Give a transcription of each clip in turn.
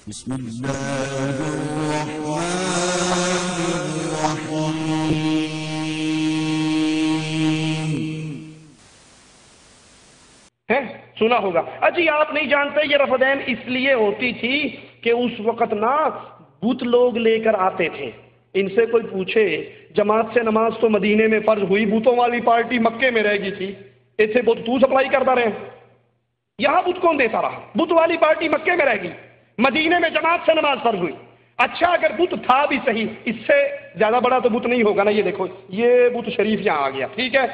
بسم اللہ الرحمن الرحیم. سنا ہوگا. اجی آپ نہیں جانتے یہ رفدین اس لیے ہوتی تھی کہ اس وقت نا بت لوگ لے کر آتے تھے. ان سے کوئی پوچھے جماعت سے نماز تو مدینے میں فرض ہوئی, بتوں والی پارٹی مکے میں رہ گئی تھی, ایسے بت تو سپلائی کرتا رہے, یہاں بت کون دیتا رہا؟ بت والی پارٹی مکے میں رہ گئی, مدینے میں جماعت سے نماز فرض ہوئی. اچھا اگر بت تھا بھی صحیح, اس سے زیادہ بڑا تو بت نہیں ہوگا نا. یہ دیکھو یہ بت شریف یہاں آ گیا, ٹھیک ہے,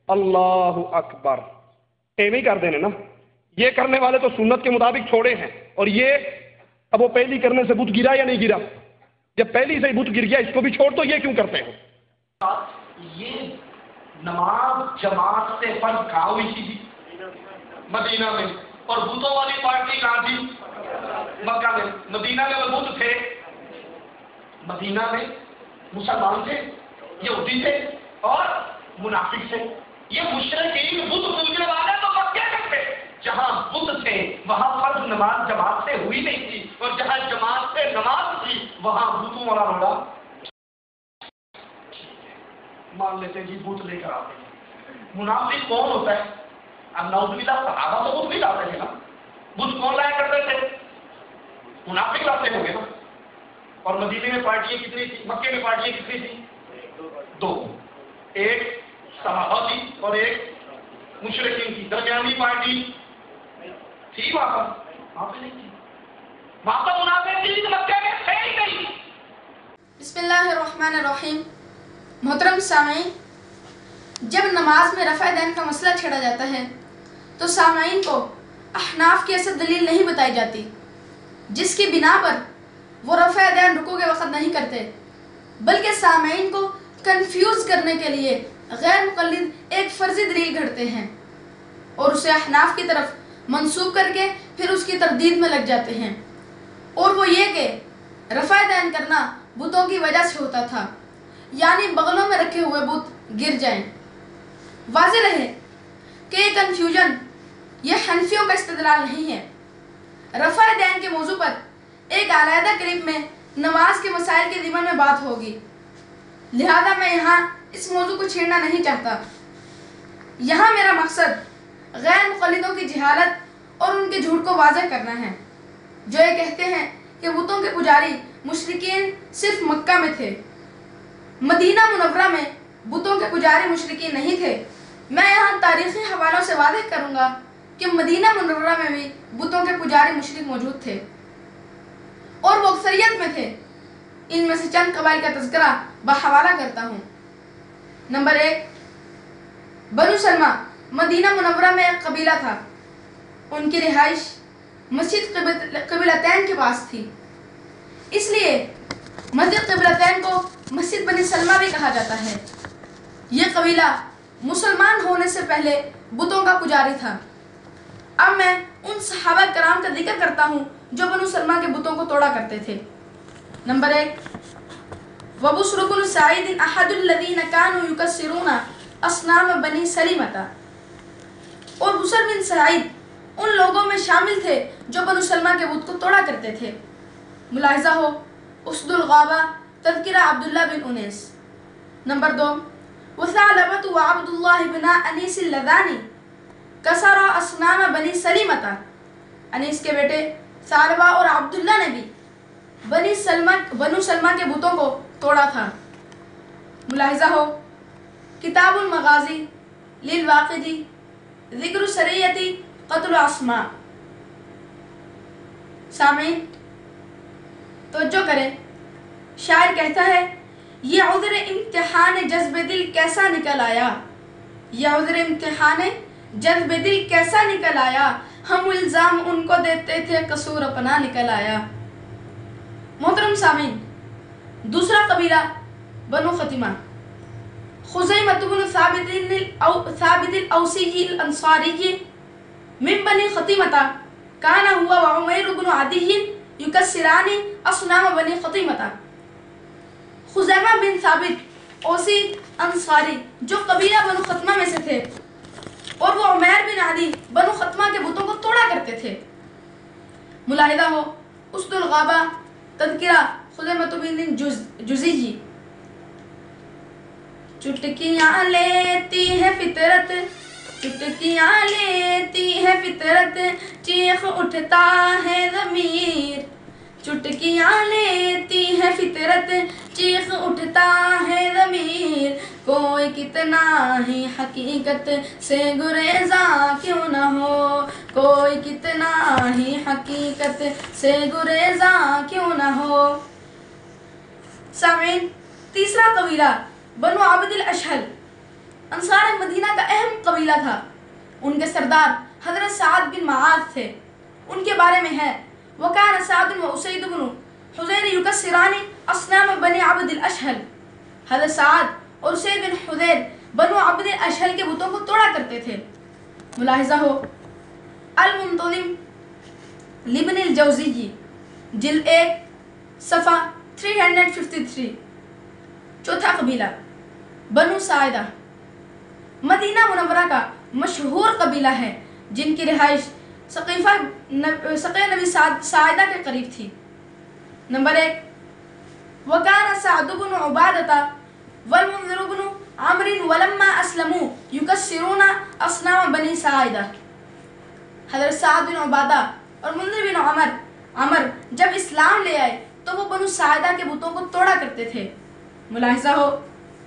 اللہ اکبر ایویں کر دینے نا. یہ کرنے والے تو سنت کے مطابق چھوڑے ہیں, اور یہ اب وہ پہلی کرنے سے بت گرا یا نہیں گرا؟ جب پہلی سے بت گر گیا اس کو بھی چھوڑ دو, یہ کیوں کرتے ہو؟ یہ نماز جماعت سے فرض کہاں ہوئی تھی؟ مدینہ میں. اور بتوں والی پارٹی کہاں تھی؟ مکہ میں. مدینہ میں وہ بت تھے, مدینہ میں مسلمان تھے, یہودی تھے اور منافق تھے. یہ مشرکین بت پوجنے والے تو مکے میں تھے. جہاں بت تھے وہاں فرض نماز جماعت سے ہوئی نہیں تھی, اور جہاں جماعت سے نماز تھی وہاں بتوں والا روڑا مان لیتے جی بت لے کر آتے ہیں. منافق کون ہوتا ہے؟ اب نعوذ باللہ صحابہ تو بت نہیں لاتے تھے نا. بت کون لایا کرتے تھے؟ منافق لاتے ہوں گے نا. اور مدینے میں پارٹیاں کتنی تھی, مکے میں پارٹیاں کتنی تھی؟ دو, ایک صحابہ تھی اور ایک مشرکین کی. درمیانی پارٹی تھی وہاں پر نہیں تھی, وہاں پر منافق تھی, مکے میں تھے ہی نہیں. بسم اللہ الرحمن الرحیم. محترم سامعین, جب نماز میں رفع دین کا مسئلہ چھیڑا جاتا ہے تو سامعین کو احناف کی ایسی دلیل نہیں بتائی جاتی جس کی بنا پر وہ رفع دین رکوع کے وقت نہیں کرتے, بلکہ سامعین کو کنفیوز کرنے کے لیے غیر مقلد ایک فرضی دلیل گھڑتے ہیں اور اسے احناف کی طرف منسوب کر کے پھر اس کی تردید میں لگ جاتے ہیں. اور وہ یہ کہ رفع دین کرنا بتوں کی وجہ سے ہوتا تھا, یعنی بغلوں میں رکھے ہوئے بت گر جائیں. واضح رہے کہ یہ کنفیوژن یہ حنفیوں کا استدلال نہیں ہے. رفع دین کے موضوع پر ایک علیحدہ کلپ میں نماز کے مسائل کے ضمن میں بات ہوگی, لہذا میں یہاں اس موضوع کو چھیڑنا نہیں چاہتا. یہاں میرا مقصد غیر مقلدوں کی جہالت اور ان کے جھوٹ کو واضح کرنا ہے جو یہ کہتے ہیں کہ بتوں کے پجاری مشرکین صرف مکہ میں تھے. مدینہ منورہ میں بتوں کے پجاری مشرکین نہیں تھے. میں یہاں تاریخی حوالوں سے واضح کروں گا کہ مدینہ منورہ میں بھی بتوں کے پجاری مشرک موجود تھے اور وہ اکثریت میں تھے. ان میں سے چند قبائل کا تذکرہ بحوالہ کرتا ہوں. نمبر 1, بنو سلمہ مدینہ منورہ میں ایک قبیلہ تھا. ان کی رہائش مسجد قبلتین کے پاس تھی, اس لیے مسجد قبلتین کو مسجد بنی سلمہ بھی کہا جاتا ہے. یہ قبیلہ مسلمان ہونے سے پہلے بتوں کا پجاری تھا. اب میں ان صحابہ کرام کا ذکر کرتا ہوں جو بنو سلمہ کے بتوں کو توڑا کرتے تھے. نمبر 1, وبشر بن سعید احد الذین کانوا یکسرون اصنام بنی سلیمہ. اور بشر بن سعید ان لوگوں میں شامل تھے جو بنو سلمہ کے بت کو توڑا کرتے تھے. ملاحظہ ہو اسد الغابہ تذکرہ عبداللہ بن انیس. نمبر 2, وثعلبۃ وعبد اللہ بن انیس اللذانی کسرا اصنام بنی سلیمہ. انیس کے بیٹے ثعلبہ اور عبداللہ نے بھی بنو سلمہ کے بتوں کو توڑا تھا. ملاحظہ ہو کتاب المغازی للواقدی ذکر سریتی قتل اسماء. سامعین توجہ کریں, شاعر کہتا ہے یہ عذر امتحان جذب دل کیسا نکل آیا, یہ عذر امتحان جذب دل کیسا نکل آیا, ہم الزام ان کو دیتے تھے قصور اپنا نکل آیا. محترم سامعین, دوسرا قبیلہ بنو خطیمہ. خزیمۃ بن ثابت الاوسی الانصاری من بنی خطیمہ کان ہوا وعمیر بن عدی یکسران اصنام بنی خطیمہ. خزیمہ بن ثابت اوسی انصاری جو قبیلہ بنو خطمہ میں سے تھے اور وہ عمیر بن عدی بنو خطمہ کے بتوں کو توڑا کرتے تھے. ملاحظہ ہو اسد الغابہ تذکرہ خزیمۃ بن جزی. چٹکیاں لیتی ہے فطرت، چٹکیاں لیتی ہے فطرت، چیخ اٹھتا ہے ضمیر. چٹکیاں لیتی ہے فطرت، چیخ اٹھتا ہے ضمیر. کوئی کتنا ہی حقیقت سے گریزاں کیوں نہ ہو، کوئی کتنا ہی حقیقت سے گریزاں کیوں نہ ہو. سامعین، تیسرا قبیلہ بنو عبد الاشہل انصار مدینہ کا اہم قبیلہ تھا. ان کے سردار حضرت سعد بن معاذ تھے. ان کے بارے میں ہے وَكَانَ سَعْدٌ وَأُسَيْدُ بْنُ حُذَيْرٍ يُكَسِّرَانِ أَصْنَامَ بَنِي عَبْدِ الْأَشْهَلِ. حضرت سعد اور اسید بن حذیر بنو عبد الاشہل کے بتوں کو توڑا کرتے تھے. ملاحظہ ہو المنتظم لابن الجوزی جلد 1 صفحہ 353. چوتھا قبیلہ بنو ساعدہ مدینہ منورہ کا مشہور قبیلہ ہے، جن کی رہائش سقیفہ نبی ساعدہ کے قریب تھی. نمبر 1 وَكَانَ سَعْدُ بْنُ عُبَادَةَ وَالْمُنذِرُ بْنُ عَمْرٍ وَلَمَّا أَسْلَمُوا يُكَسِّرُونَ أَصْنَامَ بَنِي سَاعِدَةَ. حضرت سعد بن عبادہ اور منذر بن عمر جب اسلام لے آئے تو وہ بنو ساعدہ کے بتوں کو توڑا کرتے تھے. ملاحظہ ہو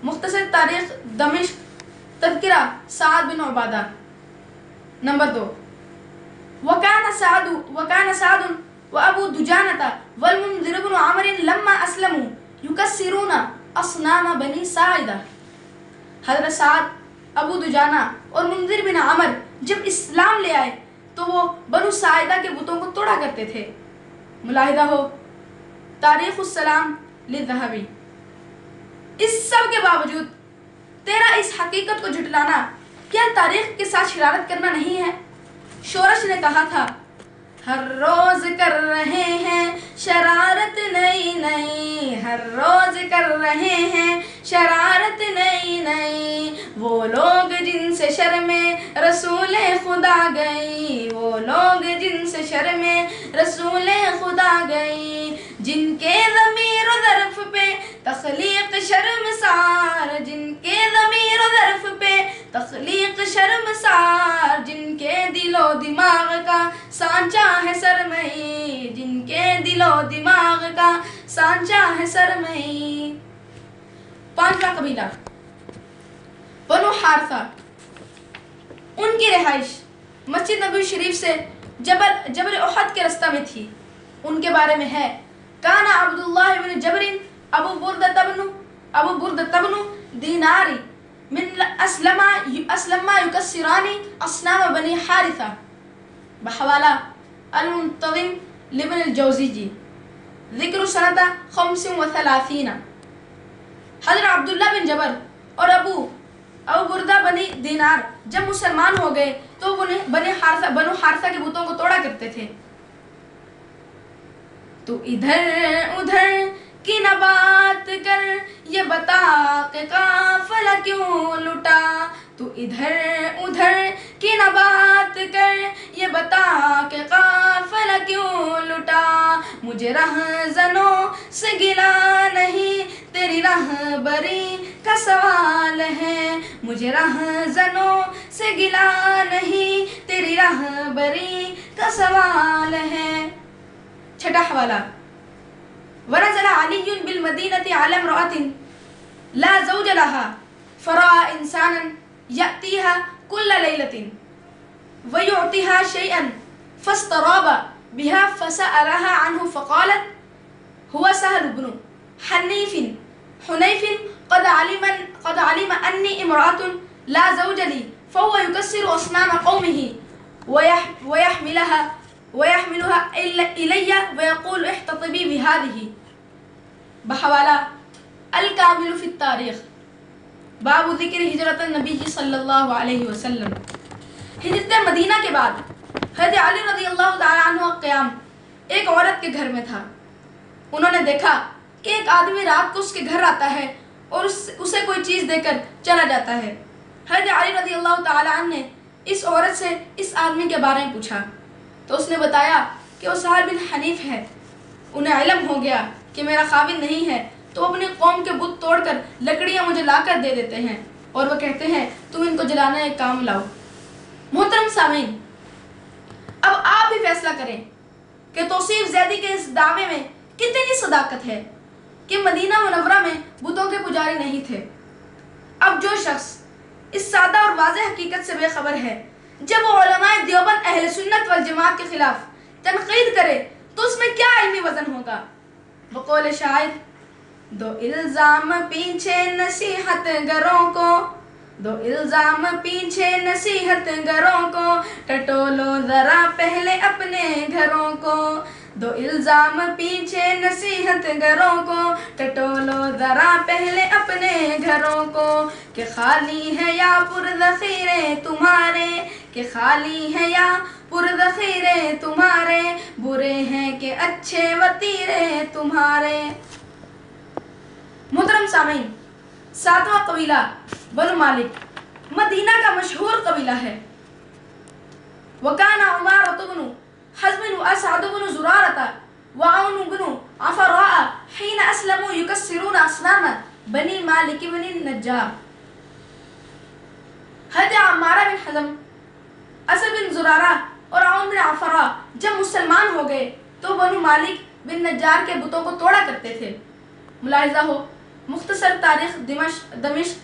مختصر تاریخ دمشق تذکرہ سعد بن عبادہ. نمبر 2 وَكَانَ سَعْدٌ وَأَبُو دُجَانَةَ وَالْمُنذِرُ بْنُ عَمْرٍ لَمَّا أَسْلَمُوا يُكَسِّرُونَ أَصْنَامَ بَنِي سَاعِدَةَ. حضرت سعد، ابو دجانہ اور منذر بن عمر جب اسلام لے آئے تو وہ بنو ساعدہ کے بتوں کو توڑا کرتے تھے. ملاحظہ ہو تاریخ السلام للذہبی. اس سب کے باوجود تیرا اس حقیقت کو جھٹلانا کیا تاریخ کے ساتھ شرارت کرنا نہیں ہے؟ شورش نے کہا تھا ہر روز کر رہے ہیں شرارت نئی نئی، ہر روز کر رہے ہیں شرارت نئی نئی. وہ لوگ جن سے شرم رسول خدا گئی، وہ لوگ جن سے شرم رسول خدا گئی، جن کے ضمیر و ظرف پہ تخلیق شرمسار، جن کے ضمیر و ظرف پہ تخلیق شرمسار، جن کے دل و دماغ کا سانچہ ہے سرمئی، جن کے دل و دماغ کا سانچہ ہے سرمئی. پانچواں قبیلہ بنو حارثہ. ان کی رہائش مسجد نبوی شریف سے جبل احد کے رستہ میں تھی. ان کے بارے میں ہے کان عبداللہ بن جبر ابو بردۃ بن دینار من اسلم یکسران اصنام بنی حارثہ. بحوالہ المنتظم لابن الجوزی ذکر سنہ 35. حضرت عبداللہ بن جبر اور ابو بردہ بنی دینار جب مسلمان ہو گئے تو بنو حارثہ کے بتوں کو توڑا کرتے تھے. تو ادھر ادھر کی نہ بات کر یہ بتا کہ قافلہ کیوں لٹا، تو ادھر ادھر کی نہ بات کر یہ بتا کہ قافلہ کیوں لٹا. مجھے رہزنوں سے گلا نہیں تیری رہبری کا سوال ہے، مجھے رہزنوں سے گلا نہیں تیری رہبری کا سوال ہے. چھٹا حوالہ ونزل علی بالمدینة على امرأة لا زوج لها فرأى إنسانا يأتيها كل ليلة ويعطيها شيئا فاستراب بها فسألها عنه فقالت هو سهل بن حنيف قد علم أني امرأة لا زوج لي فهو يكسر أصنام قومه ويحملها إلي ويقول احتطبي بهذه. بحوالہ الکامل فی التاریخ باب ذکر ہجرت النبی صلی اللہ علیہ وسلم. ہجرت مدینہ کے بعد حضرت علی رضی اللہ تعالیٰ عنہ کا قیام ایک عورت کے گھر میں تھا. انہوں نے دیکھا کہ ایک آدمی رات کو اس کے گھر آتا ہے اور اسے کوئی چیز دے کر چلا جاتا ہے. حضرت علی رضی اللہ تعالیٰ عنہ نے اس عورت سے اس آدمی کے بارے میں پوچھا تو اس نے بتایا کہ وہ سہل بن حنیف ہے انہیں علم ہو گیا کہ میرا خاوند نہیں ہے تو اپنی قوم کے بت توڑ کر لکڑیاں مجھے لا کر دے دیتے ہیں اور وہ کہتے ہیں تم ان کو جلانا ایک کام لاؤ۔ محترم سامعین، اب آپ بھی فیصلہ کریں کہ توصیف زیدی کے اس دعوے میں کتنی صداقت ہے کہ مدینہ منورہ میں بتوں کے پجاری نہیں تھے۔ اب جو شخص اس سادہ اور واضح حقیقت سے بے خبر ہے، جب وہ علماء دیوبند اہل سنت والجماعت کے خلاف تنقید کرے تو اس میں کیا علمی وزن ہوگا؟ بقول شاعر، دو الزام پیچھے نصیحت گروں کو، دو الزام پیچھے نصیحت گروں کو، ٹٹولو ذرا پہلے اپنے گھروں کو، دو الزام پیچھے نصیحت گروں کو، ٹٹولو ذرا پہلے اپنے گھروں کو، کہ خالی ہے یا پرذخیرے تمہارے، کہ خالی ہے یا پرذخیرے تمہارے، برے ہیں کہ اچھے وتیرے تمہارے۔ محترم سامعین، ساتواں قبیلہ بنو مالک مدینہ کا مشہور قبیلہ ہے۔ وَكَانَ عُمَارَةُ بْنُ حَزْمٍ وَأَسْعَدُ بْنُ زُرَارَةَ وَعَوْنُ بْنُ عَفَرَاءَ حِينَ أَسْلَمُوا يُكَسِّرُونَ أَصْنَامَ بنی مالک بن النجار۔ حضرت عمارہ بن حزم، اسد بن زرارہ اور عون بن عفراء جب مسلمان ہو گئے تو بنو مالک بن نجار کے بتوں کو توڑا کرتے تھے۔ ملاحظہ ہو مختصر تاریخ دمشق،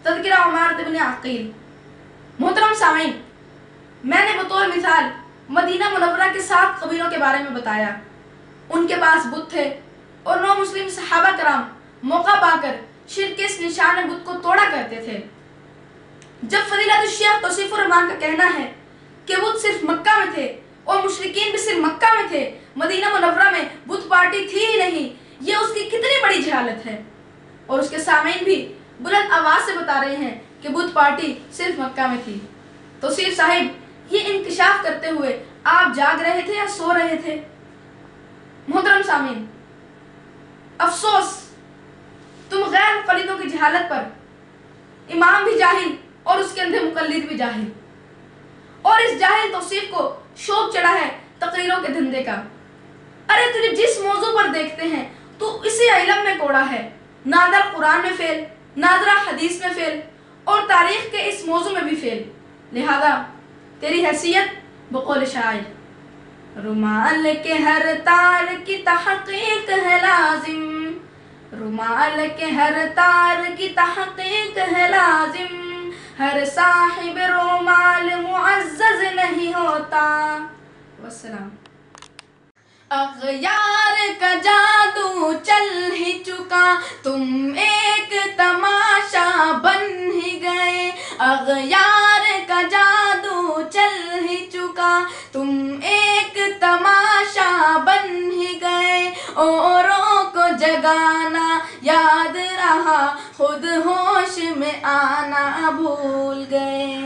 تذکرہ عمارة بن عقیل۔ محترم سامعین، میں نے بطور مثال مدینہ منورہ کے 7 قبیلوں کے بارے میں بتایا۔ ان کے پاس بت تھے اور 9 مسلم صحابہ کرام موقع پا کر شرک کے اس نشان بت کو توڑا کرتے تھے۔ جب فضیلت الشیخ توصیف الرحمان کا کہنا ہے کہ بت صرف مکہ میں تھے اور مشرکین بھی صرف مکہ میں تھے، مدینہ منورہ میں بت پارٹی تھی ہی نہیں، یہ اس کی کتنی بڑی جہالت ہے۔ اور اس کے سامعین بھی بلند آواز سے بتا رہے ہیں کہ بت پارٹی صرف مکہ میں تھی۔ توصیف صاحب، یہ انکشاف کرتے ہوئے آپ جاگ رہے تھے یا سو رہے تھے؟ محترم سامعین، افسوس تم غیر مقلدوں کی جہالت پر امام بھی جاہل اور اس کے اندھے مقلد بھی جاہل، اور اس جاہل توصیف کو شوق چڑھا ہے تقریروں کے دھندے کا۔ ارے تجھے جس موضوع پر دیکھتے ہیں تو اسی علم میں کوڑا ہے، نادر قرآن میں فیل، نادرہ حدیث میں فیل، اور تاریخ کے اس موضوع میں بھی فیل۔ لہذا تیری حیثیت بقول شاعر، رومال کے ہر تار کی تحقیق ہے لازم، رومال کے ہر تار کی تحقیق ہے لازم، ہر صاحب رومال معزز نہیں ہوتا۔ والسلام۔ اغیار کا جادو چل ہی چکا، تم ایک تماشا بن ہی گئے، اغیار کا جادو چل ہی چکا، تم ایک تماشا بن ہی گئے، اوروں کو جگانا یاد رہا، خود ہوش میں آنا بھول گئے۔